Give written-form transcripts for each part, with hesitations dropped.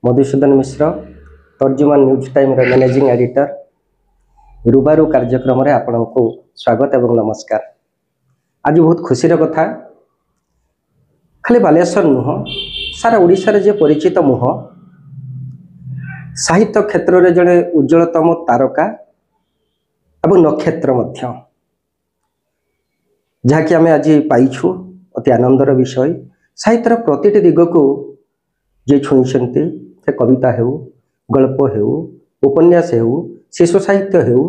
मधुसूदन मिश्र तर्जुमान news time managing editor रुबारू कार्यक्रम रे आपन को स्वागत एवं नमस्कार। आज बहुत खुशी कथा खाली बालेश्वर नुह सारा ओडिशा रे जे परिचित मुह साहित्य क्षेत्र रे जड़े उज्जवलतम तारका एवं नक्षत्र मध्य जहाँकि आम आज पाइछु अति आनंदर विषय। साहित्यर प्रतिटी दिग को जे छुईंट से कविता हो गल्प हो उपन्यास हो शिशु साहित्य हो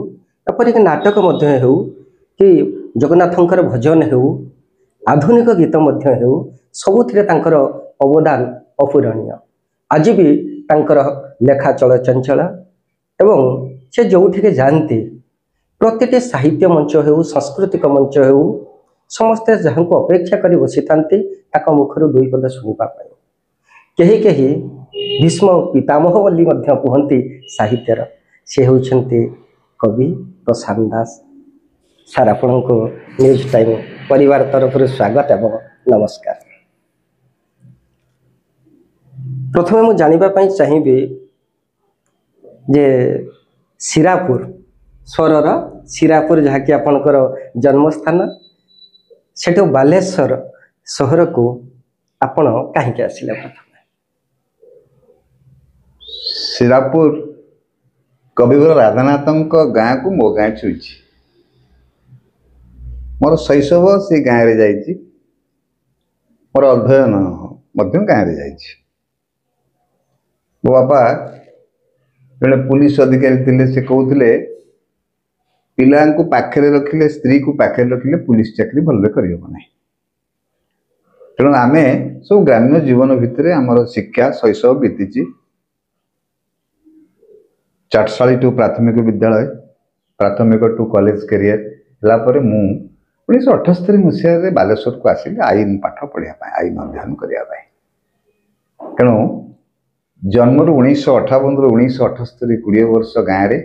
एपरिक नाटक मध्य हो कि जगन्नाथंकर भजन हो आधुनिक गीत मध्य हो सबुथिरे तांकर अवदान अपूरणीय। आज भी तांकर लेखा चलचंचल एवं से जोठिके जानती प्रतिटी साहित्य मंच हो सांस्कृतिक मंच हो समस्ते जहाँ को अपेक्षा कर बसी था मुखर दुई पद शुणा कहीं कहीं भीष्म पितामह बोली कहती साहित्यर से होती कवि प्रशांत दास। सार आपण को न्यूज टाइम परिवार तरफ स्वागत एवं नमस्कार। प्रथमे मु जानिबा चाहिए जे शिरापुर स्वरर शिरापुर जहाँकि आपणकर जन्मस्थान सेठ बालेश्वर सहर को आपण कहीं आसिले? शिरापुर कविवर राधानाथों गाँ को मो गाँ छुई मोर शैशव से गाँव रे जाइए मोर अध्ययन गाँव रे जाइए। मो बापा जड़े पुलिस अधिकारी थे से कहते पिला को पाखे रखिले स्त्री को पाखे रखिले पुलिस चाकरी भल करना तेणु आम सब ग्राम्य जीवन भितर आमर शिक्षा शैशव बीती चाटशाली टू प्राथमिक विद्यालय प्राथमिक टू कॉलेज कैरियर है मु 1978 मसीह बालेश्वर को आसिली आईन पाठ पढ़ाई आईन अध्ययन करने तेणु जन्म 1958 ରୁ 1978 20 वर्ष गाँव रे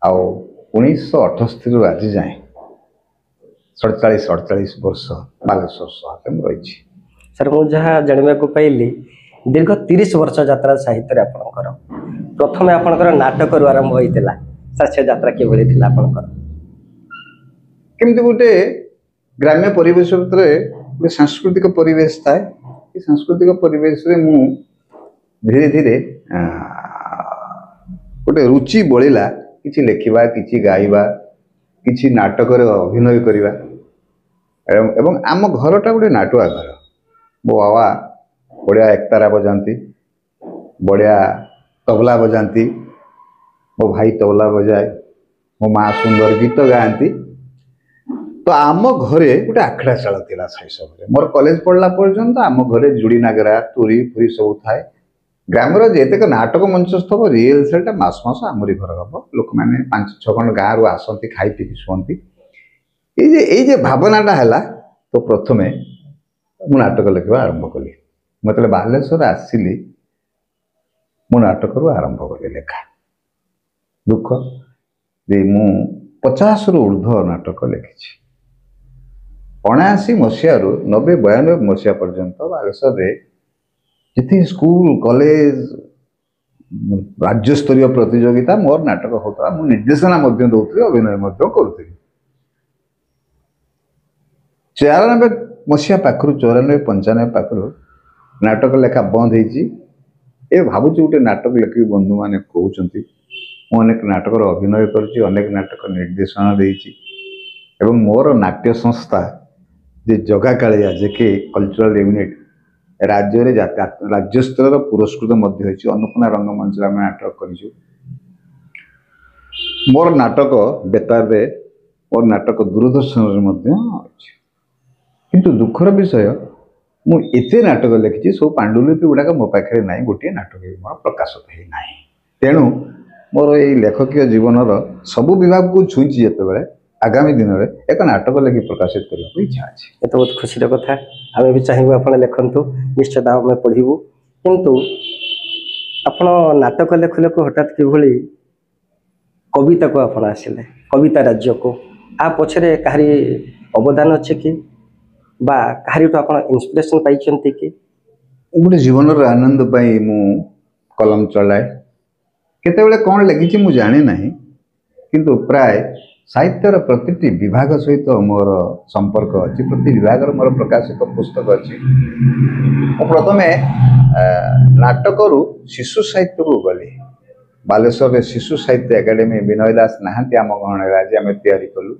आउ 1978 आज जाए 47 वर्ष बालेश्वर सहर में रही। सर मु जहाँ जानवा को पाइली दीर्घ 30 वर्ष यात्रा साहित्य आपणकर प्रथम आपणकर नाटक आरंभ होता सर से यात्रा किभली थिला आपणकर केमती गोटे ग्राम्य परिवेश भितर सांस्कृतिक परिवेश थाए सांस्कृतिक परिवेश रे मु धीरे धीरे गोटे रुचि बढ़ला किछि लेखिबा किछि गाइबा किछि नाटक रे अभिनय करिबा एवं आम घरटा गोटे नाटुआ घर। मो बाबा बढ़िया एकतारा बजाती बढ़िया तबला बजाती मो भाई तबला बजाए मो माँ सुंदर गीत गाती तो आम घरे गोटे आखड़ा चाल था शैशव मोर कॉलेज पढ़ला पर्यंत आम घरे जुड़ी नागरा तुरी फुरी सब थाए ग्रामर जेतेक नाटक मंचस्थ हम रिहर्सल मास मास आमरी घर हम लोक मैंने 5-6 खंड गाँव रू आसती खाई पी शुंती ये भावनाटा है तो प्रथमे मु नाटक लिखा आरंभ कली मतलब बालेश्वर आसिली मु नाटक रू आरंभ कली लेखा दुख जे मु 50 रु ऊर्ध्व नाटक लिखी 79 मसीह 90-92 मसीहा पर्यंत बालेश्वर जिते स्कूल कॉलेज राज्य स्तरीय प्रतियोगिता मोर नाटक होता मु निर्देशना दूसरी अभिनय करुँगी 94 मसीहा पाखु 94-95 पाखु नाटक लेखा बंद हो भावुँ गोटे नाटक लेखि बंधु मैंने कहते अनेक नाटक अभिनय कर अनेक नाटक निर्देशना देती मोर नाट्य संस्था जे जगा कालिया जे के कल्चरल यूनिट राज्य राज्य स्तर पुरस्कृत अन्नपूर्णा रंगमंच आम नाटक कर मोर नाटक बेतार रे मोर नाटक दूरदर्शन किंतु दुखर विषय मु एते नाटक लिखी सब पांडुलिपि गुड़ाक मो पाखे ना गोटे नाटक मोर प्रकाशित है ना तेणु मोर ये लेखकीय जीवन सबु विभाग को छुई जिते आगामी दिन में एक नाटक लिखि प्रकाशित करने को इच्छा अच्छे। ये तो बहुत खुशी कथा आम भी चाहबू आप लिखतु निश्चित आम पढ़ू किंतु आप नाटक लेखु लेखु हठात किभली कविता को आप आसिले कविता राज्य को आ पछरे कहारी अवदान अच्छे कि बा कहारी तो आप इंस्पिरेशन पाई कि गोटे जीवन आनंद मु कलम चलाए केतेबेले कौन लिखी मु जाने नहीं किंतु प्राय साहित्यर प्रति विभाग सहित मोर संपर्क अच्छी प्रति विभाग मोर प्रकाशित पुस्तक अच्छी प्रथमे नाटक शिशु साहित्य को गली बालेश्वर शिशु साहित्य एकाडेमी विनय दास नहांती आम गहण आज आम तैयारी कलु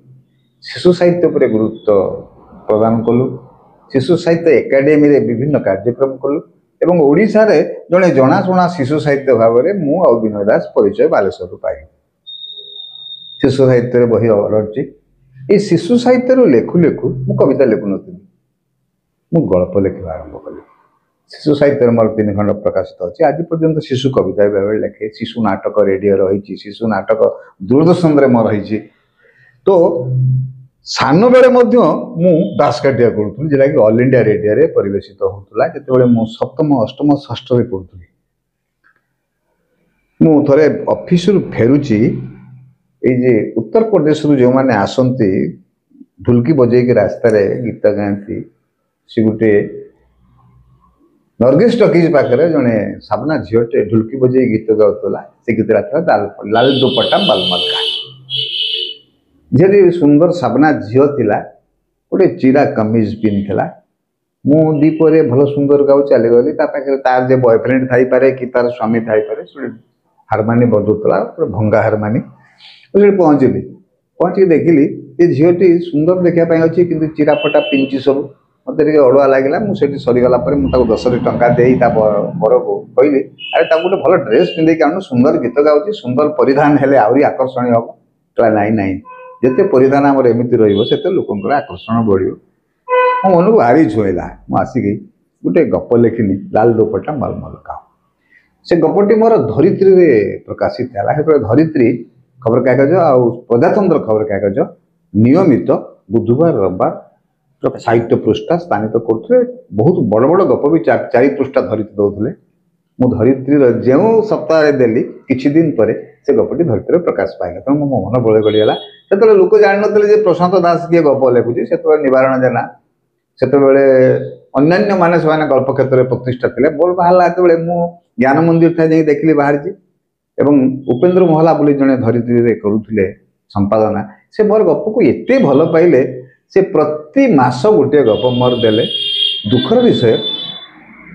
शिशु साहित्य पर गुरुत्व प्रदान कलु शिशु साहित्य एकाडेमी रे विभिन्न कार्यक्रम कलु एवं ओडिशा रे जड़े जनाशुना शिशु साहित्य भाव में मु आ विनय दास परिचय बालेश्वर पाई शिशु साहित्य बही रही ये शिशु साहित्य लेखु लेखु मु कविता लिखु नी मु गल्प लिखा आरंभ कली शिशु साहित्य मोर 3 खंड प्रकाशित अच्छी आज पर्यंत शिशु कविता बेले लिखे शिशु नाटक रेडियो रही शिशु नाटक दूरदर्शन में मोर रही तो सान बेले मु दासकाटिया करूँ जोटा कि ऑल इंडिया रेडियो रे परिवेशित होता जिते मु सप्तम अष्टम षष्ठ में पढ़ुली मु थे ऑफिस फेरुची ये उत्तर प्रदेश जो मैंने आसती ढुलकी बजे के रास्ता रे गीत गाती सी गोटे नरगिस टकीज पाखे जड़े साबना झीटे ढुलकी बजे गीत गाउला से गीत लाल दुपट्टा बालमल का झी सुंदर साबना झील थिला गोटे चिरा कमीज पिंधला मु दीपरे भल सुंदर गाऊ चलीगली पाखे तार जे बॉयफ्रेंड थाई पारे कि तार स्वामी थाई पारे हारमानी बजुला भंगा हारमानी पहुँचली पहुँचिक देखिली ये झीटी सुंदर देखापी अच्छी कि चिराफटा पिंची सब मत अड़ुआ लगे मुझे सरीगला मुझे 10 टंका दे बर को कहली अरे गोटे भल ड्रेस पिंधिक आनु सुंदर गीत गाँव सुंदर परिधान हेले आहरी आकर्षणीय हम कहला नाई नाई जिते परिधान आमर एमती रते लोक आकर्षण बढ़ मो मन को भारी छुएला मुसिक गोटे गप लिखिनी लाल दुपट्टा मलमल का से गपटी मोर धरित्री रे प्रकाशित है धरित्री खबर कागज आ प्रजातंत्र खबर कागज नियमित बुधवार रविवार साहित्य पृष्ठा स्थानित करते बहुत बड़ बड़ गप भी 4 पृष्ठा धरित्री दौले मु धरित्री जो सप्ताह देली किछि दिन पर से गपटी धरित्री प्रकाश पाइला तेणु मो मन बड़े गड़गला से लोक जान नी प्रशांत दास किए गप लिखुची से निवारण जेना से अन्य माने से गल्प क्षेत्र में प्रतिष्ठा थे बोल बाहर जो मु ज्ञान मंदिर था जाई देखली बाहर एवं उपेन्द्र महला बोली जड़े धरित्री करुले संपादना से मोर गप को एत भल पाइले से प्रति मास गोटे गप मोर देले दुखर विषय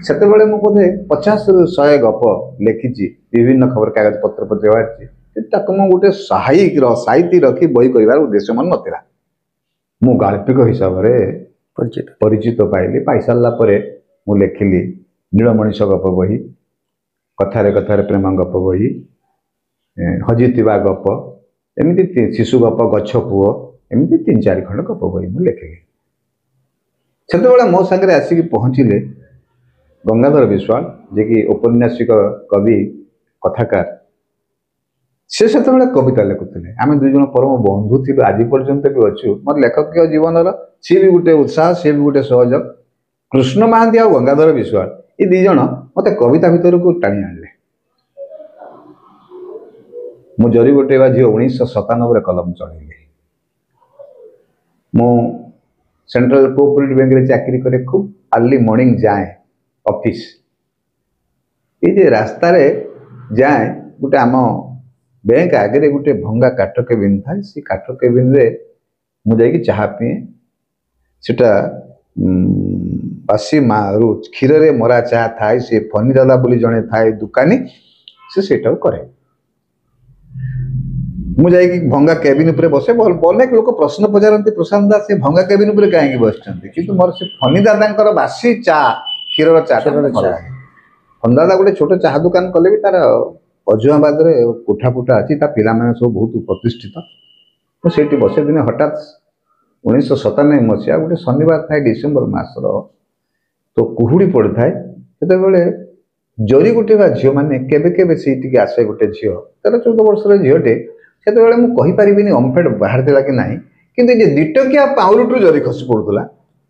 से बोधे 50 ରୁ 100 गप लिखी विभिन्न खबर कागज पत्र पत्र बाहर मु गोटे साहित्य रखी बही कर उद्देश्य मन नाला मु गाल्पिक हिसाब से परिचित पाइली पाई सारा मु लिखिली नीलमणिष गप बही कथारे कथारे प्रेम गप बही हजिवा गप एमती शिशु गप गछ पुओ एमती 3-4 खंड गप बही मु लिखिली से मो सागर आसिक पहुँचले गंगाधर विश्वाल जे कि औपन्यासिक कवि कथाकार से कविता लिखुले आम 2 जन परम बंधु थी आज पर्यंत भी अच्छु मोर लेखकीय जीवन सी भी गोटे उत्साह सी भी गोटे सहयोग कृष्ण महांती आ गंगाधर विश्वाल ये 2 जन मत कविता भितर को टाणी आनले मु जरी गोटे झी 1997 कलम चढ़ेली मु सेंट्रल कोऑपरेटिव बैंक रे चाकरी करे खूब अर्ली मॉर्निंग जाए ऑफिस ये रास्ता रे जाए गोटे आम बैंक आगे गोटे भंगा काठ केबिन था सी काठ केबिन रे मु जाई चाहा पिए सेटा बासी मारू क्षीर रे मरा चाहा थाए से फनी दादा बोली जड़े थाए दुकानी से करे मु जाई भंगा केबिन उपरे बसे अनेक लोक प्रश्न पचारती प्रशांत दास से भंगा केबिन उपरे कहीं बसचंती किंतु मोर से फनी दादा बासी चा क्षीर चा फनी दादा गोटे छोट चाहा दुकान कले भी तार अजुआबाद कोठा फुटा अच्छी पिला मैंने सब बहुत प्रतिष्ठित तो से बसे दिन हठात 1997 मसीहा गोटे शनिवार थाए डिसेम्बर मासर तो कुहुड़ी पड़ थाए से जरी गोटे झील मैंने केवे से आसे गोटे झील 13-14 वर्षर झीलटे से मुझे अम्फेड बाहर था कि ना कि 2 टकिया पाउरुटू जरी खसी पड़ूला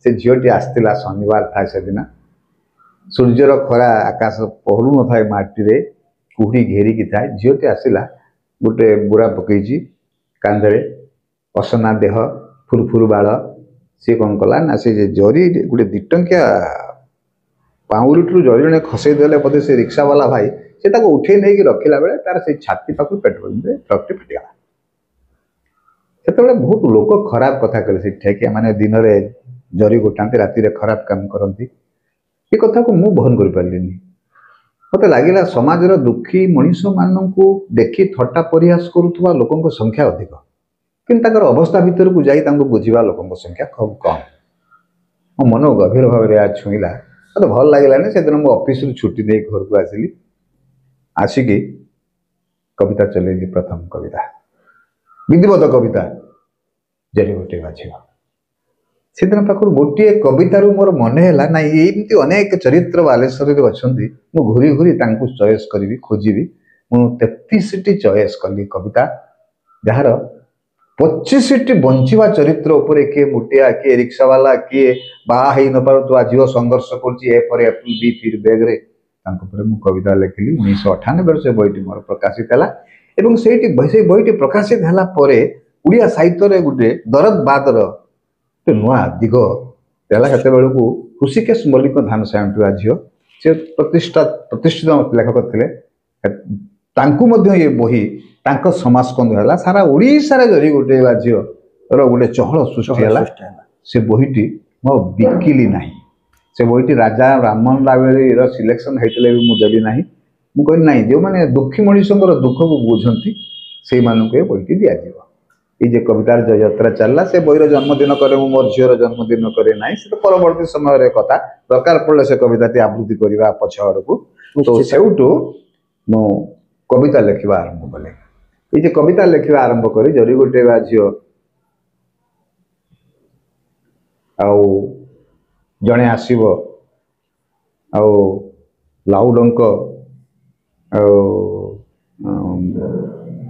से झीलटी आसला शनिवार थाए से दिन सूर्यर खरा आकाश पहलू न था माटी कुहुड़ी घेरिकी थाए झीलटी आसला गोटे बुरा पकई कांधे असना देह फुरफुर बाल सी कौन कला ना से जरी गोटे 2 टंकिया पाउरुटू जरी जड़े खसई देले बोधे से रिक्शा वाला भाई से ताको उठे नहीं रखिला बेले तार से छाती पाखु पेट्रोल दे ट्रक टे फटिगला सेतबेले बहुत लोक खराब कथा कहले से ठेकिया माने दिन रे जरी गोटांती राति रे खराब काम करंती ए कथा को मु बहन कर पारलिनी मते लागिला समाजर दुखी मनीष माननकु देखि थट्टा परिहास करूथबा लोकंक संख्या अधिक किंतु ताकर अवस्था भीतर को जाई तांको बुझिबा लोकंक संख्या खूब कम मो मन गभीर भाव रे आज छुईला तो भल लागिलानी से दिन मु ऑफिस रु छुट्टी दे घर को आसिली आसिकी कविता चलेली प्रथम कविता विधिवत कविता जरी गोटे बाझियो से दिन पाखर गोटे कवितार मोर मन है ना एमती अनेक चरित्र बालेश्वर अच्छा मु घूरी घूरी चॉइस करी खोजी मु 33टी चॉइस कली कविता जार 25टी बंचिवा चरित्र उपरे किए मुटिया किए रिक्शावाला किए बाहा न पारुवा झील संघर्ष कर बी फिर बेग्रे मु कविता लिखिली 1998 से बईटी मोर प्रकाशित है से बईटी प्रकाशित है उड़िया साहित्य गोटे दरद बादर नुआ दिग देला हेते बेलू ऋषिकेश मल्लिक धान सायंटुआ झील से प्रतिष्ठित लेखक थे तांकु मध्य ये बही तांको समाज स्कंद है सारा ओडिशा रे जरी गोटे झील गोटे चहल सृष्टि है से बहीटी मो बिकिली नाही से बहीटी राजा रामन रावेर सिलेक्शन होते भी मुझे देवी ना मु कहली ना जो मैंने दुखी मनीषर दुख को बुझंती से बहीटी दिज्व ये कवितार जो यात्रा चलला से बहीर जन्मदिन करे मोर झीर जन्मदिन करे ना से तो परवर्ती समय कथा दरकार पड़े से कविता आबृत्ति करवा पछ आड़क तो सेउटू मु कविता लिखा आरंभ कले ये कविता लिखा आरंभ कर जरी गोटे झील जड़े आसब लाउडंक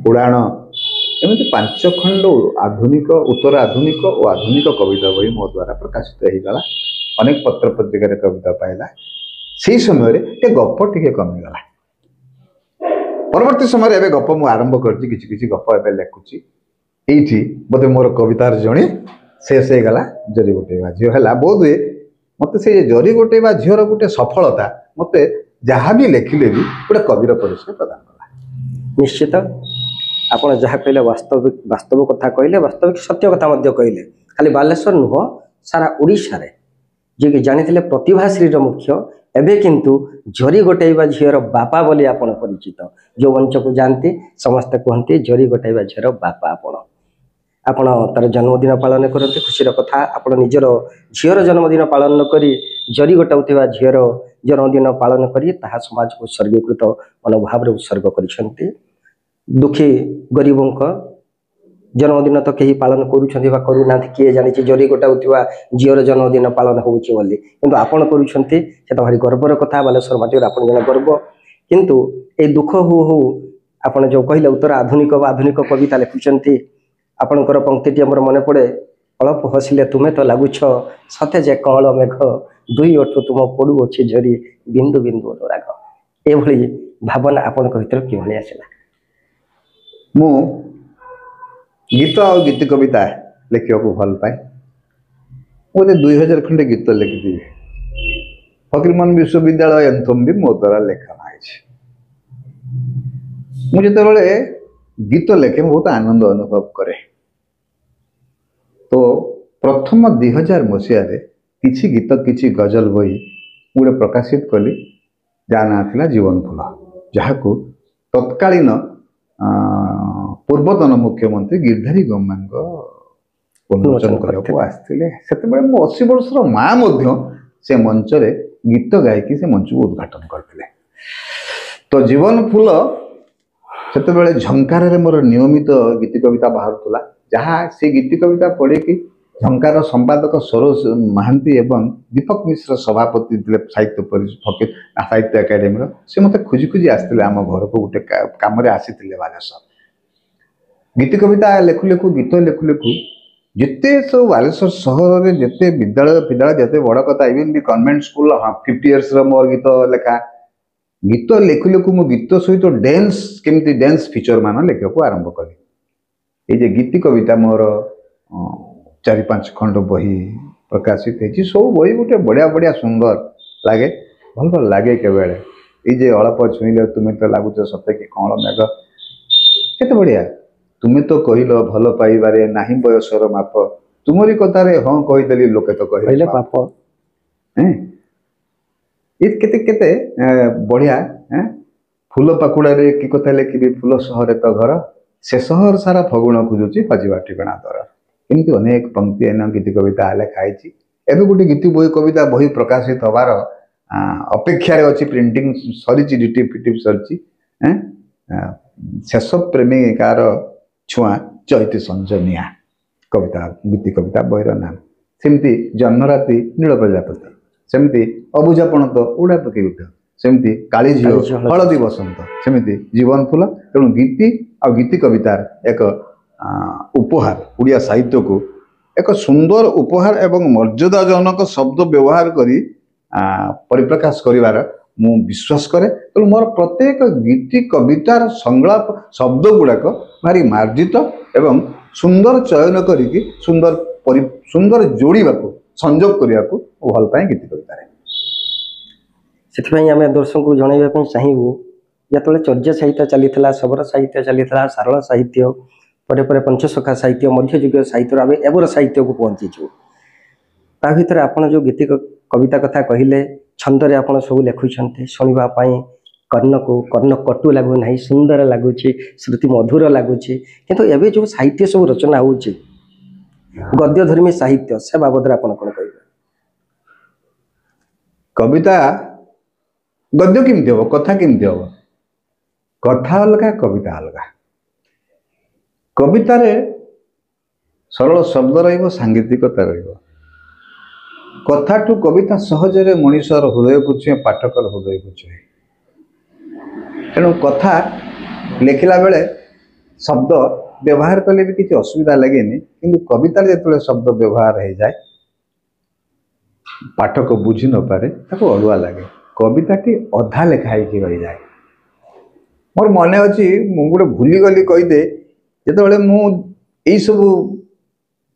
उड़ाण एमती 5 खंड आधुनिक उत्तर आधुनिक और आधुनिक कविता बही मो द्वारा प्रकाशित होगा अनेक पत्र पत्रिका कविता पाइला से समय ये गप टे कमिगला परवर्ती समय एवं गप मु आरंभ कर गप ए लिखुची ये बोधे मोर कवितार जड़े शेष हो गला जरी गोटेवा झील है बोध हुए मत से जरी गोटेवा झीर गोटे सफलता मत जहाँ भी लिखिले भी गोटे कविर परिचय प्रदान कला निश्चित आपण जहाँ कहले वास्तव कथा कहले वास्तविक सत्य कथा कहले खाली बालेश्वर नुह सारा ओडिशा रे जे कि जानिथिले प्रतिभाश्री मुख्य एबे किंतु झरी गोटेवा झीर बापा बोली आपण परिचित जो मंच को जानते समस्त कहते झरी गोटेवा झीर बापा आपण तार जन्मदिन पालन करते खुशीर कथा आपण निजर झीर जन्मदिन पालन करी जरी गोटाउथिबा झीर जन्मदिन पालन करी ताहा समाज को उत्सर्गीकृत मनोभाव रे उत्सर्ग करिसंती दुखी गरीबों का जन्मदिन तो कहीं पालन करूना किए जानी जरी गोटाउथिबा झीर जन्मदिन पालन होउची बोली किंतु आपण करूछंती से तो भारी गर्वर कथा बालेश्वर माटी आपण जन गर्व किंतु ए दुख हो आपण जो कहले उत्तर आधुनिक कविता लिखुचंती आपणकर पंक्तिटी हमर मन पड़े अल्प हसिले तुमे तो लगुछ सते जे कल मेघ दुई ओठ तुम पड़ू अच्छे झरी बिंदु बिंदु अनुराग एभली भावना आपण भीतर किभली आसला मु गीत और गीत कविता लिखा को भल पाए मुझे 2000 खंडे गीत लिखिदी फकीरमोहन विश्वविद्यालय एंथम भी मो द्वारा लेखा मुझे गीत लिखे बहुत आनंद अनुभव करे तो प्रथम 2000 मसीह किछि गीत किछि गजल बही गोटे प्रकाशित कली जा ना थिला जीवन फूल जहाँ को तत्कालीन पूर्वतन मुख्यमंत्री गिरधारी गम्मांग उन्मोचन करने आसते से मो 80 वर्षर माँ से मंच रे गीत गायकी से मंच को उद्घाटन करते तो जीवन फूल से झंकार मोर नियमित गीति कविता बाहर जहाँ से गीति कविता पढ़े कि झंकार संपादक सरोज महांती एवं दीपक मिश्र सभापति साहित्य फकीर साहित्य एकाडेमी से मत खोजी खोजी आसते आम घर को गोटे कम आसी बालेश्वर गीति कविता लेखु लेखु गीत लेखु लेखु जिते सब बालेश्वर सहर में जिते विद्यालय विद्यालय जिते बड़ कथा इवन भी कन्वेंट स्कूल 50 इयर्स मोर गीत लेखा गीत लेखु लेखु मो गीत सहित डांस केमती डांस फीचर मान लेखा को आरंभ कली ये गीति कविता मोर 4-5 खंड बही प्रकाशित है सब बही गोटे बढ़िया बढ़िया सुंदर लगे भल भल लगे केबेले ये अल्प छुईले तुम्हें तो लगुच सत्य कि कौन मेघ केते बढ़िया तुम्हें तो कहल भल पाइबारे नाही बयसर माप तुमरी कथार हाँ कहीदेली लोके तो कहले कह पाप ये केते केते बढ़िया फूल पाकुड़े कि कथा लिखी फूल सहरे तो घर से सहर सारा फगुण खोजुची हजिबा ठिकଣା दर एमती अनेक पंक्ति एन गीति कविता लिखाई एवं गोटे गीति बही कविता बही प्रकाशित हबार अपेक्षार अच्छी प्रिंटिंग सरी डिटिप सरी शेष प्रेमिकार छुआ चैती संजनिया कविता गीति कविता बहीर नाम सेमती जन्मराति नील प्रजापति सेमती अबुझापण तो उड़ा पकई उठ सेमती काली झील हलदी बसंत सेमती जीवन फूल तेणु गीति आ गीति कवितार एक उपहार ओडिया साहित्य को एक सुंदर उपहार एवं मर्यादाजनक शब्द व्यवहार करी परिप्रकाश करिवार मु विश्वास करे तेणु मोर प्रत्येक गीति कवितार संलाप शब्द गुड़ाक भारी मार्जित एवं सुंदर चयन करिकी सुंदर जोड़वा संजोग करने को भल पाए गीति कवितार से आम दर्शक को जनवाई चाहबू जो चर्या साहित्य चली शबर साहित्य चली सारल साहित्य पर पंचसखा साहित्य मध्ययुग साहित्य आम एवर साहित्य को पहुंचीचु ता भर आप जो गीति कविता कथा कहले छंदरे आप सब लिखुंट शुणापी कर्ण कटु लगुना सुंदर लगुच श्रुति मधुर लगुच किंतु एवं जो साहित्य सब रचना हो गद्यधर्मी साहित्य से बाबद आप कौन कह कविता गद्य केमती हम कथा केमती हम कथा अलग कविता अलग कवितार सरल शब्द रंगीतिकता कथा ठू कविता सहजरे मनीषर हृदय को छुए पाठकर हृदय को छुए तेणु कथा लिखला बेले शब्द व्यवहार कले भी किसी असुविधा लगे कि कवितार जो शब्द व्यवहार हो जाए पाठक बुझी न पारे ताको अड़ुआ लगे कविताटी अधा लेखाई रही जाए मोर मन अच्छी गोटे भूलीगली कहीदे जो मुझे सब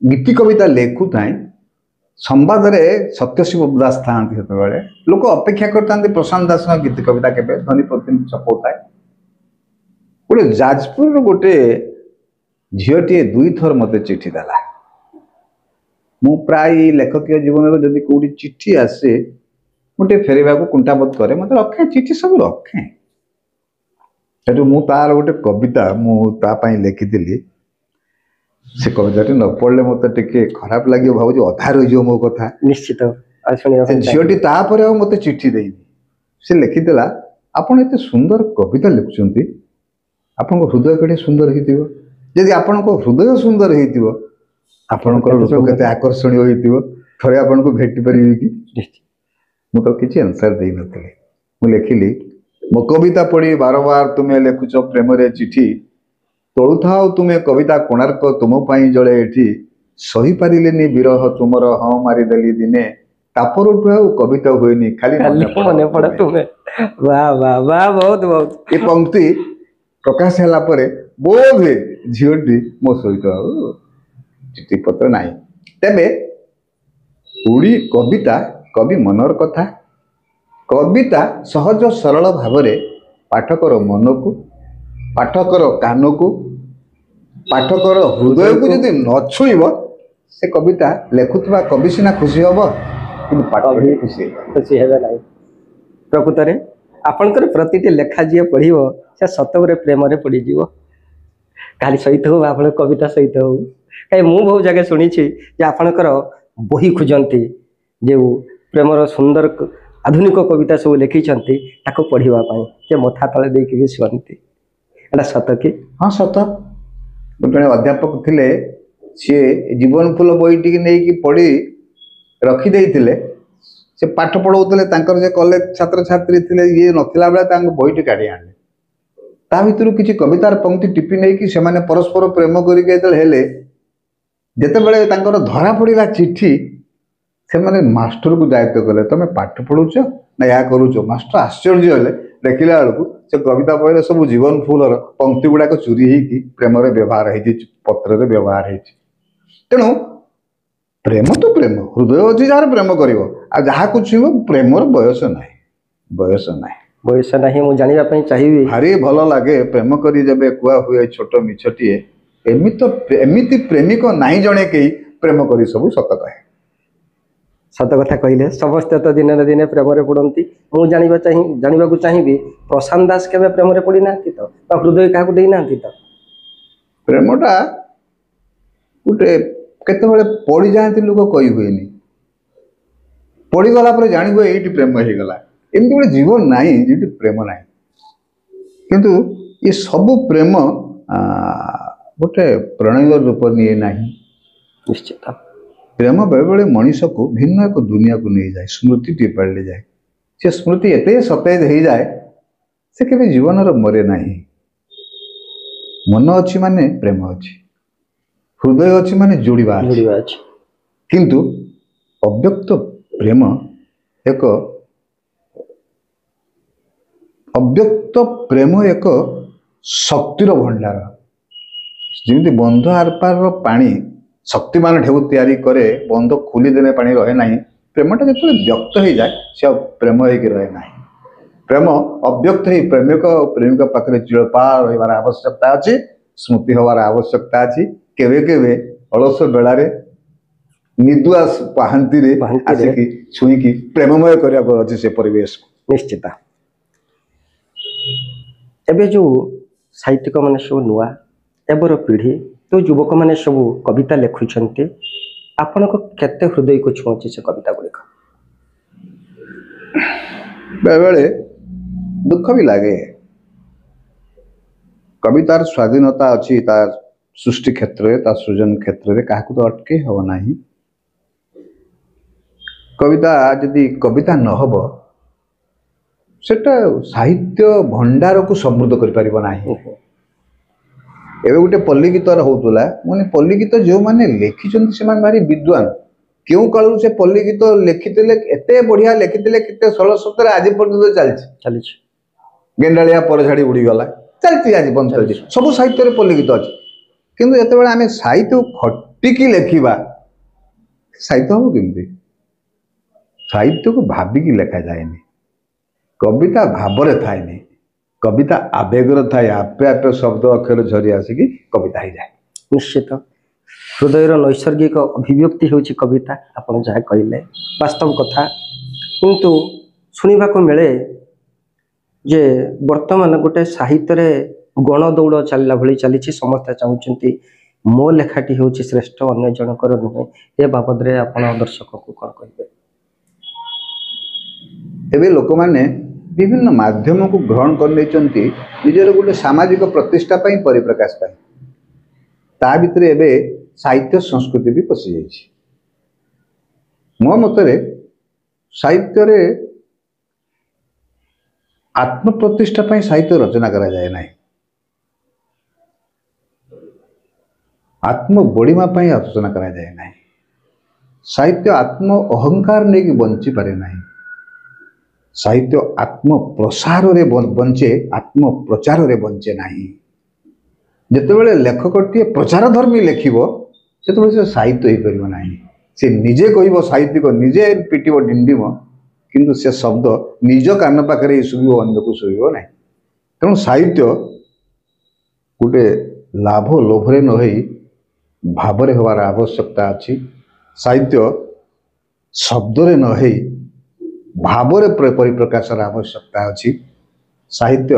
गीति कविता लेखु थाए संवाद सत्यशिव दास था लोक अपेक्षा करते प्रशांत दास गीति कविता के ध्वनि प्रतिनिधि छपाए गोटे जाजपुर गोटे झीटे दुई थर मत चिठी देला मु प्राय लेखकीय जीवन में जदि कौटी चिठी आसे मुझे फेरवा को कुंठाबोध करे मत रखे चिठी सब रखे सेठू मु तार गोटे कविता मुझे लिखी से कविता न पढ़ले मत टे खराब लगे भाव अधा रही मो कथा निश्चित झीटी तापर मत चिठी देनी से लिखीदेला आपड़ एत सुंदर कविता लिखुंट आपण हृदय केटे सुंदर होदी आपण हृदय सुंदर होकर लोक के आकर्षणीय हो थे आपन को भेटी पारे कि मुझे किसी आंसर दे नी लिखिली मो कविता पढ़ी बार बार तुम्हें लिखुच प्रेम रे चिठी तोड़ू थाओ तुम्हें कविता कोणार्क तुम जड़े एठी सही पारिलेनी विरह तुमर हाँ मारिदेली दिने तापरठू आउ कविता हुएनी खाली मन पड़ा तुम्हें वाह वाह वाह बहुत बहुत ये पंक्ति प्रकाश होला परे बोध झीटी मो सहित चिठी पत्र ना तेबे उड़ी कविता कवि मनर कथा कविता सहज सरल भाव पाठकर मन को पाठकर कान को पाठकर हृदय को जब न छुईब से कविता लेखुवा कवि सीना खुशी हम कि पाठक खुशी है ना प्रकृत में आपणकर प्रति लेखा जी पढ़ो से सतरे प्रेम पड़ज खाली सहित हो आप कविता सहित हो कहीं मुझे बहुत जगह शुणी आपणकर बही खोजती जो प्रेमर सुंदर आधुनिक कविता सब लिखी पढ़ापी से मथा तले देखे शुणती एटा सत कि हाँ सत गोटे अध्यापक थे सी जीवन फूल बहीटी नहीं पढ़ी रखिदे से पाठ पढ़ाऊे जे कॉलेज छात्र छात्री थे ये नथिला बेले बहीटी काढ़ी आने ता भर किसी कवितार पंक्ति टिपी नहीं से परस्पर प्रेम करते जिते धरा पड़ा चिठी से मैंने मास्टर को दायित्व कले तुम पाठ पढ़ुच ना या करुच मास्टर आश्चर्य हेले देखला बेलू से कविता बही सब जीवन फूलर पंक्ति गुड़ाक चोरी होगी प्रेम व्यवहार हो पत्र व्यवहार तेणु प्रेम तो प्रेम हृदय अच्छी जार प्रेम कर जहाँ छुईब प्रेमर बयस ना बयस ना ବୟସ ନାହିଁ ମୁଁ ଜାଣିବା ପାଇଁ ଚାହିଁବି। ଭାରି ଭଲ ଲାଗେ ପ୍ରେମ କରି ଯେବେ କୁହା ହୁଏ ଛୋଟ ମିଛଟିଏ, ଏମିତି ପ୍ରେମିକ ନାହିଁ ଜଣେ କେହି ପ୍ରେମ କରି ସବୁ ସତ କହେ। ସତ କଥା କହିଲେ, ସମସ୍ତେ ତ ଦିନେ ନା ଦିନେ ପ୍ରେମରେ ପଡ଼ନ୍ତି। ମୁଁ ଜାଣିବାକୁ ଚାହିଁବି ପ୍ରଶାନ୍ତ ଦାସ କେବେ ପ୍ରେମରେ ପଡ଼ିନାହାନ୍ତି ତ, ବା ହୃଦୟ କାହାକୁ ଦେଇନାହାନ୍ତି ତ? ପ୍ରେମଟା ଗୋଟେ କେତେବେଳେ ପଡ଼ିଯାଆନ୍ତି ଲୋକ କହି ହୁଏନି, ପଡ଼ିଗଲା ପରେ ଜାଣି ହୁଏ ଏଇଠି ପ୍ରେମ ହେଇଗଲା। ଏମିତି ଗୋଟେ ଜୀବନ ନାହିଁ ଯେଠି ପ୍ରେମ ନାହିଁ। କିନ୍ତୁ ଏ ସବୁ ପ୍ରେମ ଗୋଟେ ପ୍ରଣୟ ରୂପ ନିଏ ନାହିଁ। ନିଶ୍ଚିତ ପ୍ରେମ ବେଳେବେଳେ ମଣିଷକୁ ଭିନ୍ନ ଏକ ଦୁନିଆକୁ ନେଇଯାଏ, ସ୍ମୃତିଟିଏ ପାଲଟି ଯାଏ। ସେ ସ୍ମୃତି ଏତେ ସତେଜ ହେଇଯାଏ, ସେ କେବେ ଜୀବନର ମରେ ନାହିଁ। ମନ ଅଛି ମାନେ ପ୍ରେମ ଅଛି, ହୃଦୟ ଅଛି ମାନେ ଯୋଡ଼ିବା ଅଛି। କିନ୍ତୁ ଅବ୍ୟକ୍ତ ପ୍ରେମ ଏକ ଶକ୍ତିର ଭଣ୍ଡାର। ଯେମିତି ବନ୍ଧ ଆରପାରର ପାଣି ଶକ୍ତିମାନ ଢେଉ ତିଆରି କରେ, ବନ୍ଧ ଖୋଲିଦେଲେ ପାଣି ରହେ ନାହିଁ। ପ୍ରେମଟା ଯେତେବେଳେ ବ୍ୟକ୍ତ ହେଇଯାଏ ସେ ଆଉ ପ୍ରେମ ହେଇକି ରହେ ନାହିଁ। ପ୍ରେମ ଅବ୍ୟକ୍ତ ହେଇ ପ୍ରେମିକ ଓ ପ୍ରେମିକା ପାଖରେ ଚିରପାଳ ରହିବାର ଆବଶ୍ୟକତା ଅଛି, ସ୍ମୃତି ହେବାର ଆବଶ୍ୟକତା ଅଛି। କେବେ କେବେ ଅଳସ ବେଳାରେ ନିଦୁଆ ପାହାନ୍ତିରେ ଆସିକି ଛୁଇଁକି ପ୍ରେମମୟ କରିବାକୁ ଅଛି ସେ ପରିବେଶକୁ। ନିଶ୍ଚିତ। ଏବେ ଯେଉଁ ସାହିତ୍ୟିକ ମାନେ ସବୁ ନୂଆ ଏବେର ପିଢ଼ି, ଯେଉଁ ଯୁବକମାନେ ସବୁ କବିତା ଲେଖୁଛନ୍ତି, ଆପଣଙ୍କ କେତେ ହୃଦୟକୁ ଛୁଉଁଛି ସେ କବିତା ଗୁଡ଼ିକ? ବେଳେବେଳେ ଦୁଃଖ ବି ଲାଗେ। କବିତାର ସ୍ୱାଧୀନତା ଅଛି ତା ସୃଷ୍ଟି କ୍ଷେତ୍ରରେ, ତା ସୃଜନ କ୍ଷେତ୍ରରେ, କାହାକୁ ତ ଅଟକେଇ ହେବ ନାହିଁ। କବିତା ଯଦି କବିତା ନ ହେବ ସେଟା ସାହିତ୍ୟ ଭଣ୍ଡାରକୁ ସମୃଦ୍ଧ କରିପାରିବ ନାହିଁ। ଏବେ ଗୋଟେ ପଲ୍ଲୀ ଗୀତର ହଉଥିଲା, ମାନେ ପଲ୍ଲୀ ଗୀତ ଯେଉଁମାନେ ଲେଖିଛନ୍ତି ସେମାନେ ଭାରି ବିଦ୍ୱାନ। କେଉଁ କାଳରୁ ସେ ପଲ୍ଲୀ ଗୀତ ଲେଖିଥିଲେ, ଏତେ ବଢ଼ିଆ ଲେଖିଥିଲେ, କେତେ ସରଳ ଶବ୍ଦରେ ଆଜି ପର୍ଯ୍ୟନ୍ତ ଚାଲିଛି। ଗେଣ୍ଡାଳିଆ ପରଝାଡ଼ି ଉଡ଼ିଗଲା, ଚାଲିଛି ଆଜି ପର୍ଯ୍ୟନ୍ତ ଚାଲିଛି। ସବୁ ସାହିତ୍ୟରେ ପଲ୍ଲୀ ଗୀତ ଅଛି। କିନ୍ତୁ ଯେତେବେଳେ ଆମେ ସାହିତ୍ୟକୁ ଖଟିକି ଲେଖିବା, ସାହିତ୍ୟ ହବ କେମିତି? ସାହିତ୍ୟକୁ ଭାବିକି ଲେଖାଯାଏନି, କବିତା ଭାବରେ ଥାଏନି, କବିତା ଆବେଗର ଥାଏ। ଆପେ ଆପେ ଶବ୍ଦ ଅକ୍ଷର ଝରି ଆସିକି କବିତା ହେଇଯାଏ। ନିଶ୍ଚିତ ହୃଦୟର ନୈସର୍ଗିକ ଅଭିବ୍ୟକ୍ତି ହେଉଛି କବିତା। ଆପଣ ଯାହା କହିଲେ ବାସ୍ତବ କଥା। କିନ୍ତୁ ଶୁଣିବାକୁ ମିଳେ ଯେ ବର୍ତ୍ତମାନ ଗୋଟେ ସାହିତ୍ୟରେ ଗଣ ଦୌଡ଼ ଚାଲିଲା ଭଳି ଚାଲିଛି। ସମସ୍ତେ ଚାହୁଁଛନ୍ତି ମୋ ଲେଖାଟି ହେଉଛି ଶ୍ରେଷ୍ଠ, ଅନ୍ୟ ଜଣଙ୍କର ନୁହେଁ। ଏ ବାବଦରେ ଆପଣ ଦର୍ଶକଙ୍କୁ କ'ଣ କହିବେ? ଏବେ ଲୋକମାନେ ବିଭିନ୍ନ ମାଧ୍ୟମକୁ ଗ୍ରହଣ କରିନେଇଛନ୍ତି ନିଜର ଗୋଟେ ସାମାଜିକ ପ୍ରତିଷ୍ଠା ପାଇଁ, ପରିପ୍ରକାଶ ପାଇଁ। ତା ଭିତରେ ଏବେ ସାହିତ୍ୟ ସଂସ୍କୃତି ବି ପଶିଯାଇଛି। ମୋ ମତରେ ସାହିତ୍ୟରେ ଆତ୍ମପ୍ରତିଷ୍ଠା ପାଇଁ ସାହିତ୍ୟ ରଚନା କରାଯାଏ ନାହିଁ, ଆତ୍ମ ବଡ଼ିମା ପାଇଁ ରଚନା କରାଯାଏ ନାହିଁ। ସାହିତ୍ୟ ଆତ୍ମ ଅହଙ୍କାର ନେଇକି ବଞ୍ଚିପାରେ ନାହିଁ। ସାହିତ୍ୟ ଆତ୍ମ ପ୍ରସାରରେ ବଞ୍ଚେ, ଆତ୍ମ ପ୍ରଚାରରେ ବଞ୍ଚେ ନାହିଁ। ଯେତେବେଳେ ଲେଖକଟିଏ ପ୍ରଚାର ଧର୍ମୀ ଲେଖିବ, ସେତେବେଳେ ସେ ସାହିତ୍ୟ ହେଇପାରିବ ନାହିଁ। ସେ ନିଜେ କହିବ ସାହିତ୍ୟିକ, ନିଜେ ପିଟିବ ଡିଣ୍ଡିମ, କିନ୍ତୁ ସେ ଶବ୍ଦ ନିଜ କାନ ପାଖରେ ଶୁଭିବ, ଅନ୍ୟକୁ ଶୁଭିବ ନାହିଁ। ତେଣୁ ସାହିତ୍ୟ ଗୋଟେ ଲାଭ ଲୋଭରେ ନ ହେଇ ଭାବରେ ହେବାର ଆବଶ୍ୟକତା ଅଛି। ସାହିତ୍ୟ ଶବ୍ଦରେ ନ ହେଇ ଭାବରେ ପରିପ୍ରକାଶର ଆବଶ୍ୟକତା ଅଛି। ସାହିତ୍ୟ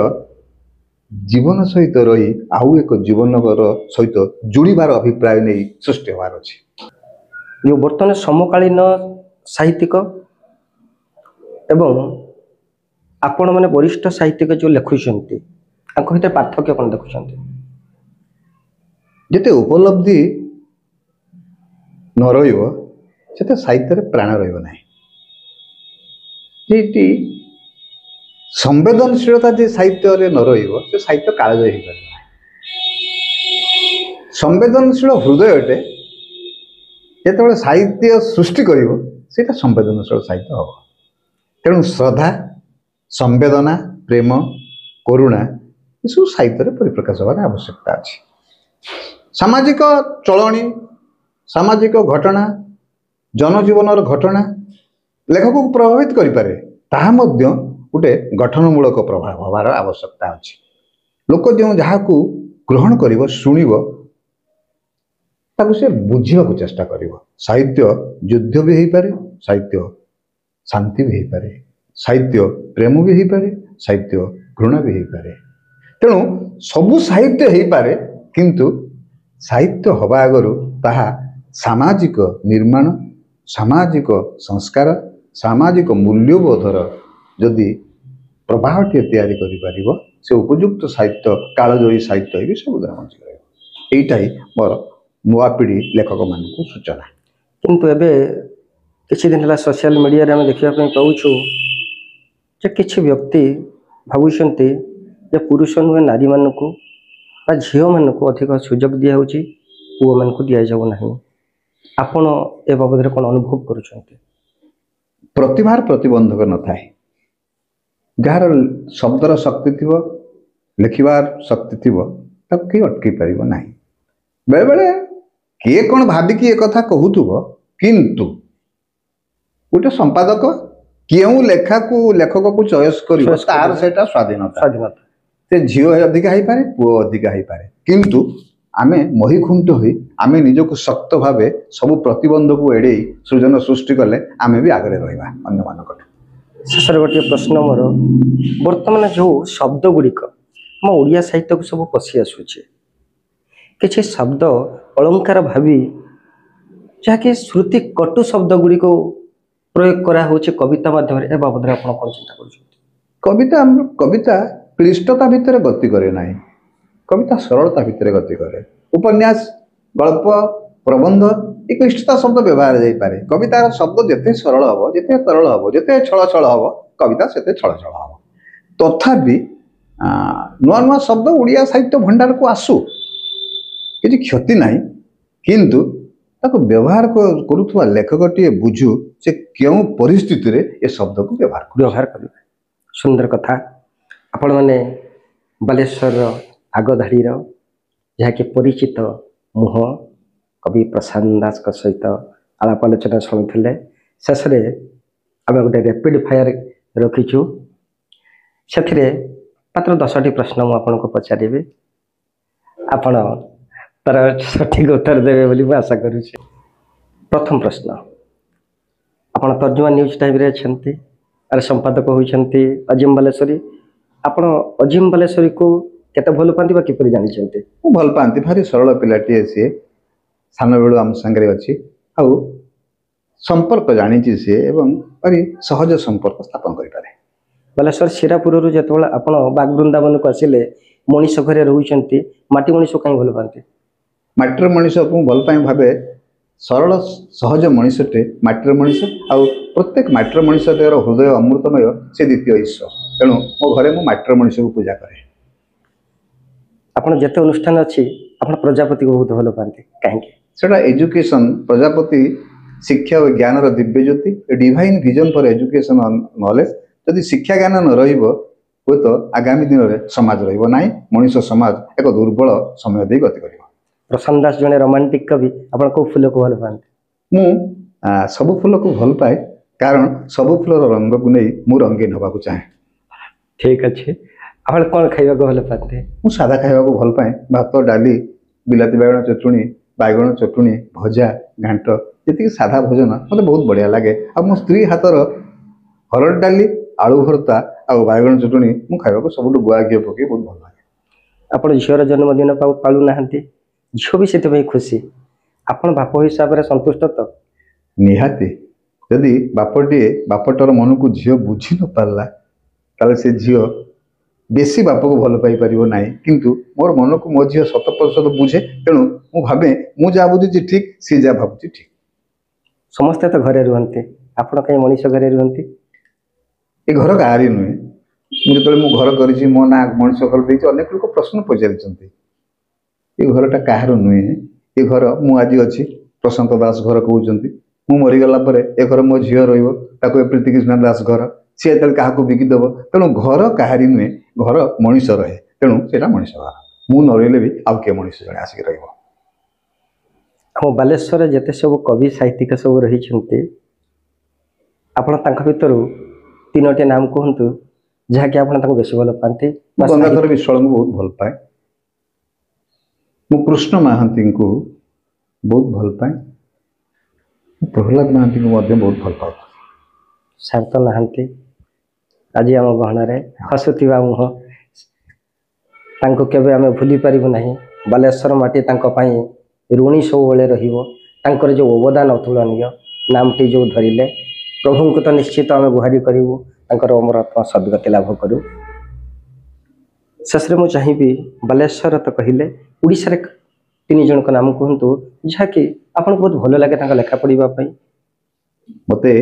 ଜୀବନ ସହିତ ରହି ଆଉ ଏକ ଜୀବନର ସହିତ ଯୋଡ଼ିବାର ଅଭିପ୍ରାୟ ନେଇ ସୃଷ୍ଟି ହେବାର ଅଛି। ଯେଉଁ ବର୍ତ୍ତମାନ ସମକାଳୀନ ସାହିତ୍ୟିକ ଏବଂ ଆପଣମାନେ ବରିଷ୍ଠ ସାହିତ୍ୟିକ ଯେଉଁ ଲେଖୁଛନ୍ତି, ତାଙ୍କ ଭିତରେ ପାର୍ଥକ୍ୟ କ'ଣ ଦେଖୁଛନ୍ତି? ଯେତେ ଉପଲବ୍ଧି ନ ରହିବ ସେତେ ସାହିତ୍ୟରେ ପ୍ରାଣ ରହିବ ନାହିଁ। ଯେଠି ସମ୍ବେଦନଶୀଳତା ଯେ ସାହିତ୍ୟରେ ନ ରହିବ, ସେ ସାହିତ୍ୟ କାଳଜୟୀ ହେଇପାରିବ ନାହିଁ। ସମ୍ବେଦନଶୀଳ ହୃଦୟଟେ ଯେତେବେଳେ ସାହିତ୍ୟ ସୃଷ୍ଟି କରିବ, ସେଇଟା ସମ୍ବେଦନଶୀଳ ସାହିତ୍ୟ ହେବ। ତେଣୁ ଶ୍ରଦ୍ଧା, ସମ୍ବେଦନା, ପ୍ରେମ, କରୁଣା ଏସବୁ ସାହିତ୍ୟରେ ପରିପ୍ରକାଶ ହେବାର ଆବଶ୍ୟକତା ଅଛି। ସାମାଜିକ ଚଳଣି, ସାମାଜିକ ଘଟଣା, ଜନଜୀବନର ଘଟଣା ଲେଖକକୁ ପ୍ରଭାବିତ କରିପାରେ, ତାହା ମଧ୍ୟ गोटे गठनमूलक प्रभाव हबार आवश्यकता अछि। लोक जो जहाकू ग्रहण करिवो शुणिवो ताकू से बुझिबा को चेष्टा करिवो। साहित्य युद्ध भी हो पारे, साहित्य शांति भी हो पारे, साहित्य प्रेम भी हो पारे, साहित्य घृणा भी हो पारे। तेणु सबु साहित्य हो पारे, किंतु साहित्य हवा आगरू ताहा सामाजिक निर्माण, सामाजिक संस्कार, सामाजिक मूल्यबोधर जदि प्रभावटी तैयारी करिपारिबो से उपयुक्त साहित्य कालजयी साहित्य भी सबुद बंची रहिबो। एइटा ही मोर नुआ पीढ़ी लेखक मानकु सूचना। किंतु एबे किछि दिन होला सोशल मीडिया रे हम देखिबा पई पाउछु जे किछि व्यक्ति भाबुछन्ते जे पुरुष नुहे नारी मानकु बा झियो मानकु अधिक सुযোগ दिया होछि, पुओ मानकु दिया जाउ नाही। आपण ए बाबदरे कोन अनुभव करूछन्ते? प्रतिभार प्रतिबंधक न थाए। जार शब्दर शक्ति थिबो, लिखिबार शक्ति थिबो, तब कि अटकी परिबो नाही। बेले बेले किए कोन भाबी कि ए कथा कहूथुबो, किंतु गोटे संपादक केउ लेखा को लेखक को चॉइस करिवो तार सेटा स्वाधीनता। से झियो अधिका हो पारे, पुओ अधिका हो पारे, किंतु आमे महीखुंट होई आमे निजको शक्त भावे सबु प्रतिबंध को एड़े सृजन सृष्टि कले आमे भी आगरे रहिबा अन्य मानक। शेषर गोटे प्रश्न मोर, वर्तमान जो शब्द गुड़िक आम ओडिया साहित्य को सब पशि आसुचे, किछि शब्द अलंकार भावी जहाँकि श्रुति कटु शब्द गुड़िक प्रयोग करा होचे कविता माध्यम ए बाबद आपण कोन चिंता करूछन्ते? कविता क्लिष्टता भितर गति करे नाही, कविता सरलता भितर गति करे। उपन्यास, गल्प, प्रबंध ये क्लिष्टता शब्द व्यवहार जाई पारे। कवितार शब्द जेते सरल हबो, जेते तरल हबो, जेते छळ छळ हबो, कविता सेते छळ छळ हबो। तथापि नुआ नुआ शब्द ओडिया साहित्य भंडार को आसु, किछि क्षति नाही, किंतु ताको व्यवहार करुथुवा लेखकटिए बुझु से केउ परिस्थिति रे ए शब्द को व्यवहार करिवे। सुंदर कथा। आपण माने बालेश्वर आगधाड़ी जहाँकि परिचित मुह कवि प्रशांत दास सहित आलाप आलोचना शुणुले। शेष आम गोटे रैपिड फायर रखीचु, से मात्र 10टी प्रश्न मुझे पचारि, आपण तार सठिक उत्तर देवे बोली मैं आशा करुच्ची। प्रथम प्रश्न, आपण तर्जुमा न्यूज टाइम रे छंती, अरे संपादक होइछंती अजिम बालेश्वरी। आपण अजिम बालेश्वरी को केते भल पांती बा किपरि जानि छंती? भल पांती, भारी सरल पिलाटी सी, सान बेलू आम संगे अच्छी, आउ संपर्क जानी सी एवं भारी सहज संपर्क स्थापन करें। बालेश्वर शिरापुर जो आप बाग वृंदावन को आसिले मनीष घरे रोचंती, माटी मनीष कहीं भल पाती? माटीर मनीष को भल पाई भावे सरल सहज मनीषटे माटीर मनीष, आउ प्रत्येक माटीर मनीषर हृदय अमृतमय से द्वितीय ईश्वर। तेणु मो घरे मो माटीर मनीष को पूजा करे। आपन जेते अनुष्ठान अच्छी आप प्रजापति को बहुत भल पाती कहीं? सेटा एजुकेशन, प्रजापति शिक्षा और ज्ञान दिव्य ज्योति, divine vision for education knowledge. जदि शिक्षा ज्ञान न रहिबो हुए तो आगामी दिन में समाज रहिबो नाही, मनुष्य समाज एक दुर्बल समय दे गति करिबो। प्रशांत दास जने रोमांटिक कवि, आपण को फूल को भल पाती? मु सब फूल को भल पाए, कारण सब फूलर रंग को नहीं मु रंगीन होबा को चाहे। ठीक अच्छे। आपण कौन खाइबा को भल पाते? मु सादा खाइबा को भल पाए, भात डाली बिलाती बैगण चटुणी, बैगण चटुणी, भजा, घांट, जी सादा भोजन मत बहुत बढ़िया लगे। आ मो स्त्री हाथर हरड़ डाली, आलू भर्ता आ बैगण चटुणी मु खाइबा को सबुठ गुआ घी पकई बहुत भल लगे। आपण झीर जन्मदिन पालू ना, झील भी से खुशी, आपण बाप हिसाब से संतुष्ट तो? निहाती। जदि बापटे बापटर मन को झील बुझी न पारला ताले से झील बेसी बाप को भल पाई परिबो नाही, किंतु मोर मन को मो झील 100% बुझे। तेणु मु भावे मु जा बुझी ठीक सी जा भाबुची ठीक। समस्ते तो घरे रुहंती, आपण कहीं मनीष घरे रुहंती? ए घर गारी नुहे, मुझे मु घर करी मो ना मनीष घर देती अनेक लोग प्रश्न पचारि, ये घरटा कहार नुहे, ये घर मु आज अच्छी प्रशांत दास घर कहते, मु मरीगला ए घर मो झील रही प्रीति कृष्णा दास घर, सी क्या बिकिदेव। तेणु घर कहारी नुहे, घर मनीष रहे, तेणु से मनीष घर। मु न रही भी आउ किए मनीष जड़े आसिक रही। हम बालेश्वर जिते सब कवि साहित्यिक सब रही, आपण भर 3टी नाम कहतु ଯାହାକି ଆପଣ ତାଙ୍କୁ ବେଶୀ ଭଲ ପାଆନ୍ତି? ମୁଁ ଗଙ୍ଗାଧର ବିଶ୍ୱାଳଙ୍କୁ ବହୁତ ଭଲ ପାଏ। ମୁଁ କୃଷ୍ଣ ମହାନ୍ତିଙ୍କୁ ବହୁତ ଭଲ ପାଏ। ମୁଁ ପ୍ରହ୍ଲାଦ ମହାନ୍ତିଙ୍କୁ ମଧ୍ୟ ବହୁତ ଭଲ ପାଏ। ସାର୍ ତ ନାହାନ୍ତି ଆଜି ଆମ ଗହଣରେ, ହସୁଥିବା ମୁହଁ, ତାଙ୍କୁ କେବେ ଆମେ ଭୁଲି ପାରିବୁ ନାହିଁ। ବାଲେଶ୍ୱର ମାଟି ତାଙ୍କ ପାଇଁ ଋଣୀ ସବୁବେଳେ ରହିବ। ତାଙ୍କର ଯେଉଁ ଅବଦାନ ଅତୁଳନୀୟ, ନାମଟି ଯେଉଁ ଧରିଲେ, ପ୍ରଭୁଙ୍କୁ ତ ନିଶ୍ଚିତ ଆମେ ଗୁହାରି କରିବୁ ତାଙ୍କର ଅମରତ୍ମ ସଦ୍ଗତି ଲାଭ କରୁ। ଶେଷରେ ମୁଁ ଚାହିଁବି, ବାଲେଶ୍ୱର ତ କହିଲେ, ଓଡ଼ିଶାରେ 3 ଜଣଙ୍କ ନାମ କୁହନ୍ତୁ ଯାହାକି ଆପଣଙ୍କୁ ବହୁତ ଭଲ ଲାଗେ ତାଙ୍କ ଲେଖା ପଢ଼ିବା ପାଇଁ। ମୋତେ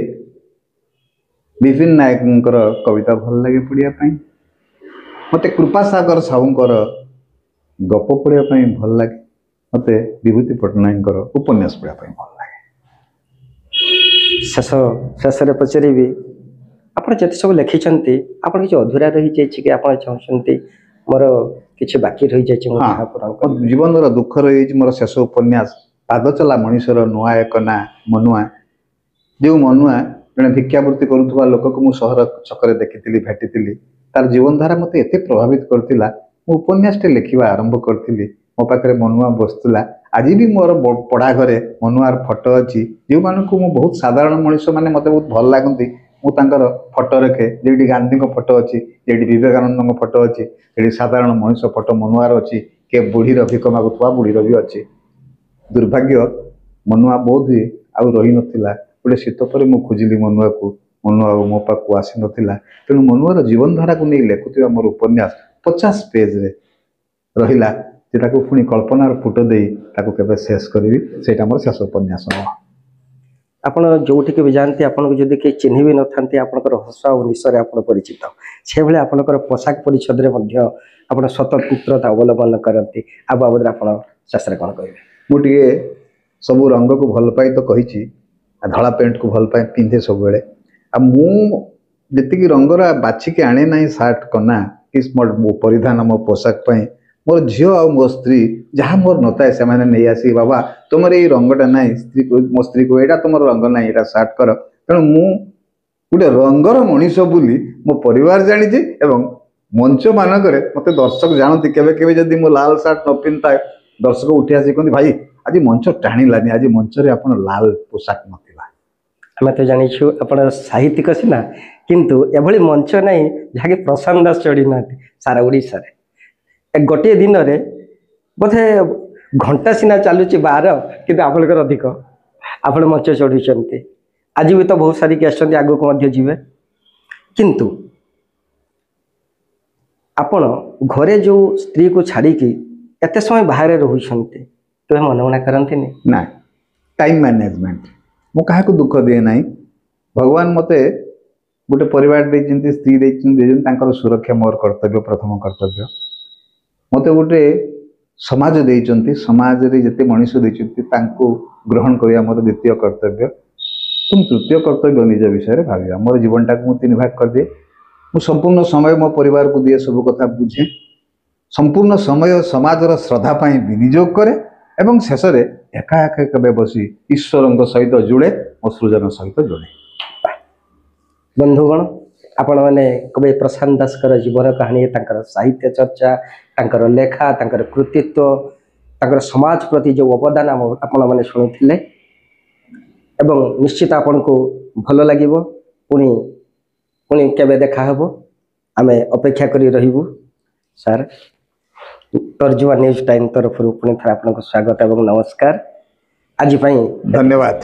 ବିପିନ ନାୟକଙ୍କର କବିତା ଭଲ ଲାଗେ ପଢ଼ିବା ପାଇଁ। ମୋତେ କୃପାସାଗର ସାହୁଙ୍କର ଗପ ପଢ଼ିବା ପାଇଁ ଭଲ ଲାଗେ। ମୋତେ ବିଭୂତି ପଟ୍ଟନାୟକଙ୍କର ଉପନ୍ୟାସ ପଢ଼ିବା ପାଇଁ ଭଲ ଲାଗେ। ଶେଷରେ ପଚାରିବି, ଆପଣ ଯେତେ ସବୁ ଲେଖିଛନ୍ତି, ଆପଣ କିଛି ଅଧୁରା ରହିଯାଇଛି କି ଆପଣ ଚାହୁଁଛନ୍ତି ମୋର କିଛି ବାକି ରହିଯାଇଛି ମୁଁ ତାହା ପୂରଣ ମୋ ଜୀବନର ଦୁଃଖ ରହିଯାଇଛି। ମୋର ଶେଷ ଉପନ୍ୟାସ ପାଦ ଚଲା ମଣିଷର ନୂଆ ଏକ ନାଁ ମନୁଆ। ଯେଉଁ ମନୁଆ ଜଣେ ଭିକ୍ଷାବୃତ୍ତି କରୁଥିବା ଲୋକକୁ ମୁଁ ସହର ଛକରେ ଦେଖିଥିଲି, ଭେଟିଥିଲି। ତାର ଜୀବନଧାରା ମୋତେ ଏତେ ପ୍ରଭାବିତ କରିଥିଲା, ମୁଁ ଉପନ୍ୟାସଟେ ଲେଖିବା ଆରମ୍ଭ କରିଥିଲି। ମୋ ପାଖରେ ମନୁଆ ବସିଥିଲା। ଆଜି ବି ମୋର ପଢ଼ା ଘରେ ମନୁଆର ଫଟୋ ଅଛି। ଯେଉଁମାନଙ୍କୁ ମୁଁ ବହୁତ ସାଧାରଣ ମଣିଷ ମାନେ ମୋତେ ବହୁତ ଭଲ ଲାଗନ୍ତି, ମୁଁ ତାଙ୍କର ଫଟୋ ରଖେ। ଯେମିତି ଗାନ୍ଧୀଙ୍କ ଫଟୋ ଅଛି, ଯେମିତି ବିବେକାନନ୍ଦଙ୍କ ଫଟୋ ଅଛି, ସେଠି ସାଧାରଣ ମଣିଷ ଫଟୋ ମନୁଆର ଅଛି। କିଏ ବୁଢ଼ୀର ଭିକ ମାଗୁଥିବା ବୁଢ଼ୀର ବି ଅଛି। ଦୁର୍ଭାଗ୍ୟ, ମନୁଆ ବୋଧ ହୁଏ ଆଉ ରହିନଥିଲା। ଗୋଟେ ଶୀତ ପରେ ମୁଁ ଖୋଜିଲି ମନୁଆକୁ, ମନୁଆ ଆଉ ମୋ ପାଖକୁ ଆସିନଥିଲା। ତେଣୁ ମନୁଆର ଜୀବନଧାରାକୁ ନେଇ ଲେଖୁଥିବା ମୋର ଉପନ୍ୟାସ 50 ପେଜରେ ରହିଲା, ଯେ ତାକୁ ପୁଣି କଳ୍ପନାର ପୁଟ ଦେଇ ତାକୁ କେବେ ଶେଷ କରିବି। ସେଇଟା ମୋର ଶେଷ ଉପନ୍ୟାସ। ଆପଣ ଯେଉଁଠିକି ବି ଯାଆନ୍ତି, ଆପଣଙ୍କୁ ଯଦି କେହି ଚିହ୍ନି ବି ନଥାନ୍ତି, ଆପଣଙ୍କର ହସ ଆଉ ନିଶରେ ଆପଣ ପରିଚିତ। ସେଭଳି ଆପଣଙ୍କର ପୋଷାକ ପରିଚ୍ଛଦରେ ମଧ୍ୟ ଆପଣ ସ୍ୱତନ୍ତ୍ରତା ଅବଲମ୍ବନ କରନ୍ତି। ଆଉ ବାବଦରେ ଆପଣ ଶେଷରେ କ'ଣ କହିବେ? ମୁଁ ଟିକେ ସବୁ ରଙ୍ଗକୁ ଭଲ ପାଇ ତ କହିଛି। ଧଳା ପ୍ୟାଣ୍ଟକୁ ଭଲ ପାଏ, ପିନ୍ଧେ ସବୁବେଳେ। ଆଉ ମୁଁ ଯେତିକି ରଙ୍ଗର ବାଛିକି ଆଣେ ନାହିଁ ସାର୍ଟ କନା କି ମୋ ପରିଧାନ, ମୋ ପୋଷାକ ପାଇଁ, ମୋର ଝିଅ ଆଉ ମୋ ସ୍ତ୍ରୀ ଯାହା ମୋର ନଥାଏ ସେମାନେ ନେଇ ଆସିକି, ବାବା ତୁମର ଏଇ ରଙ୍ଗଟା ନାହିଁ, ମୋ ସ୍ତ୍ରୀ କୁହେ ଏଇଟା ତୁମର ରଙ୍ଗ ନାହିଁ, ଏଇଟା ସାର୍ଟ କର। ତେଣୁ ମୁଁ ଗୋଟେ ରଙ୍ଗର ମଣିଷ ବୋଲି ମୋ ପରିବାର ଜାଣିଛି। ଏବଂ ମଞ୍ଚ ମାନଙ୍କରେ ମୋତେ ଦର୍ଶକ ଜାଣନ୍ତି। କେବେ କେବେ ଯଦି ମୁଁ ଲାଲ ସାର୍ଟ ନ ପିନ୍ଧିଥାଏ, ଦର୍ଶକ ଉଠି ଆସି କହନ୍ତି, ଭାଇ ଆଜି ମଞ୍ଚ ଟାଣିଲାନି, ଆଜି ମଞ୍ଚରେ ଆପଣ ଲାଲ ପୋଷାକ ନଥିଲା। ଆମେ ତ ଜାଣିଛୁ ଆପଣ ସାହିତ୍ୟିକ ସିନା, କିନ୍ତୁ ଏଭଳି ମଞ୍ଚ ନାହିଁ ଯାହାକି ପ୍ରଶାନ୍ତ ଦାସ ଚଢ଼ିନାହାନ୍ତି ସାରା ଓଡ଼ିଶାରେ। ଗୋଟିଏ ଦିନରେ ବୋଧେ ଘଣ୍ଟା ସିନା ଚାଲୁଛି 12, କିନ୍ତୁ ଆପଣଙ୍କର ଅଧିକ। ଆପଣ ମଞ୍ଚ ଚଢ଼ୁଛନ୍ତି। ଆଜି ବି ତ ବହୁତ ସାରିକି ଆସିଛନ୍ତି, ଆଗକୁ ମଧ୍ୟ ଯିବେ। କିନ୍ତୁ ଆପଣ ଘରେ ଯେଉଁ ସ୍ତ୍ରୀକୁ ଛାଡ଼ିକି ଏତେ ସମୟ ବାହାରେ ରହୁଛନ୍ତି, କେବେ ମନେ ମନା କରନ୍ତିନି? ନା, ଟାଇମ୍ ମ୍ୟାନେଜମେଣ୍ଟ। ମୁଁ କାହାକୁ ଦୁଃଖ ଦିଏ ନାହିଁ। ଭଗବାନ ମୋତେ ଗୋଟେ ପରିବାର ଦେଇଛନ୍ତି, ସ୍ତ୍ରୀ ଦେଇଛନ୍ତି, ତାଙ୍କର ସୁରକ୍ଷା ମୋର କର୍ତ୍ତବ୍ୟ, ପ୍ରଥମ କର୍ତ୍ତବ୍ୟ। ମୋତେ ଗୋଟେ ସମାଜ ଦେଇଛନ୍ତି, ସମାଜରେ ଯେତେ ମଣିଷ ଦେଇଛନ୍ତି ତାଙ୍କୁ ଗ୍ରହଣ କରିବା ମୋର ଦ୍ୱିତୀୟ କର୍ତ୍ତବ୍ୟ। ଏବଂ ତୃତୀୟ କର୍ତ୍ତବ୍ୟ ନିଜ ବିଷୟରେ ଭାବିବା। ମୋର ଜୀବନଟାକୁ ମୁଁ 3 ଭାଗ କରିଦିଏ। ମୁଁ ସମ୍ପୂର୍ଣ୍ଣ ସମୟ ମୋ ପରିବାରକୁ ଦିଏ, ସବୁ କଥା ବୁଝେ। ସମ୍ପୂର୍ଣ୍ଣ ସମୟ ସମାଜର ଶ୍ରଦ୍ଧା ପାଇଁ ବିନିଯୋଗ କରେ। ଏବଂ ଶେଷରେ ଏକା ଏକା କେବେ ବସି ଈଶ୍ୱରଙ୍କ ସହିତ ଯୋଡ଼େ, ମୋ ସୃଜନ ସହିତ ଯୋଡ଼େ। ବନ୍ଧୁଗଣ, ଆପଣମାନେ କବି ପ୍ରଶାନ୍ତ ଦାସଙ୍କର ଜୀବନ କାହାଣୀ, ତାଙ୍କର ସାହିତ୍ୟ ଚର୍ଚ୍ଚା, ତାଙ୍କର ଲେଖା, ତାଙ୍କର କୃତିତ୍ୱ, ତାଙ୍କର ସମାଜ ପ୍ରତି ଯେଉଁ ଅବଦାନ ଆପଣମାନେ ଶୁଣୁଥିଲେ। ଏବଂ ନିଶ୍ଚିତ ଆପଣଙ୍କୁ ଭଲ ଲାଗିବ। ପୁଣି କେବେ ଦେଖା ହେବ, ଆମେ ଅପେକ୍ଷା କରି ରହିବୁ। ସାର୍, ତର୍ଜମା ନ୍ୟୁଜ୍ ଟାଇମ୍ ତରଫରୁ ପୁଣି ଥରେ ଆପଣଙ୍କୁ ସ୍ୱାଗତ ଏବଂ ନମସ୍କାର। ଆଜି ପାଇଁ ଧନ୍ୟବାଦ।